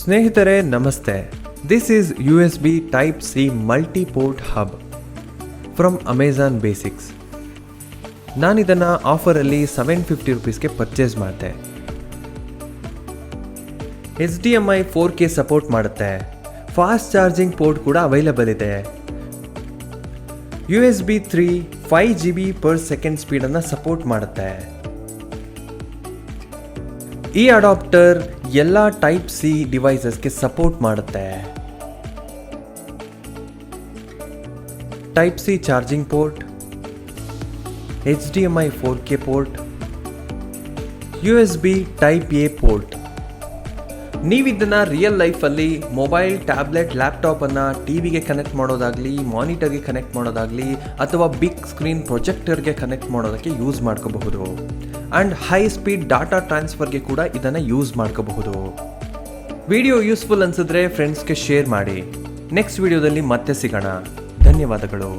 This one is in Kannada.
ಸ್ನೇಹಿತರೆ ನಮಸ್ತೆ. This is USB Type C multiport hub from Amazon Basics. ನಾನಿದನ್ನು ಆಫರಲ್ಲಿ $750 ಪರ್ಚೇಸ್ ಮಾಡಿದೆ. HDMI 4K ಸಪೋರ್ಟ್ ಮಾಡುತ್ತೆ. ಫಾಸ್ಟ್ ಚಾರ್ಜಿಂಗ್ ಪೋರ್ಟ್ ಕೂಡ ಅವೈಲೇಬಲ್ ಇದೆ. USB 3 5GB/s ಸ್ಪೀಡನ್ನು ಸಪೋರ್ಟ್ ಮಾಡುತ್ತೆ. ಈ ಅಡಾಪ್ಟರ್ ಎಲ್ಲ ಟೈಪ್ ಸಿ ಡಿವೈಸಸ್ಗೆ ಸಪೋರ್ಟ್ ಮಾಡುತ್ತೆ. Type C charging port, HDMI 4K port, USB Type A port. ನೀವಿದ್ದನ್ನು ರಿಯಲ್ ಲೈಫಲ್ಲಿ ಮೊಬೈಲ್, ಟ್ಯಾಬ್ಲೆಟ್, ಲ್ಯಾಪ್ಟಾಪನ್ನು ಟಿವಿಗೆ ಕನೆಕ್ಟ್ ಮಾಡೋದಾಗಲಿ, ಮಾನಿಟರ್ಗೆ ಕನೆಕ್ಟ್ ಮಾಡೋದಾಗಲಿ ಅಥವಾ ಬಿಗ್ ಸ್ಕ್ರೀನ್ ಪ್ರೊಜೆಕ್ಟರ್ಗೆ ಕನೆಕ್ಟ್ ಮಾಡೋದಕ್ಕೆ ಯೂಸ್ ಮಾಡ್ಕೋಬಹುದು. ಆ್ಯಂಡ್ ಹೈ ಸ್ಪೀಡ್ ಡಾಟಾ ಟ್ರಾನ್ಸ್ಫರ್ಗೆ ಕೂಡ ಇದನ್ನು ಯೂಸ್ ಮಾಡ್ಕೋಬಹುದು. ವಿಡಿಯೋ ಯೂಸ್ಫುಲ್ ಅನಿಸಿದ್ರೆ ಫ್ರೆಂಡ್ಸ್ಗೆ ಶೇರ್ ಮಾಡಿ. ನೆಕ್ಸ್ಟ್ ವಿಡಿಯೋದಲ್ಲಿ ಮತ್ತೆ ಸಿಗೋಣ. ಧನ್ಯವಾದಗಳು.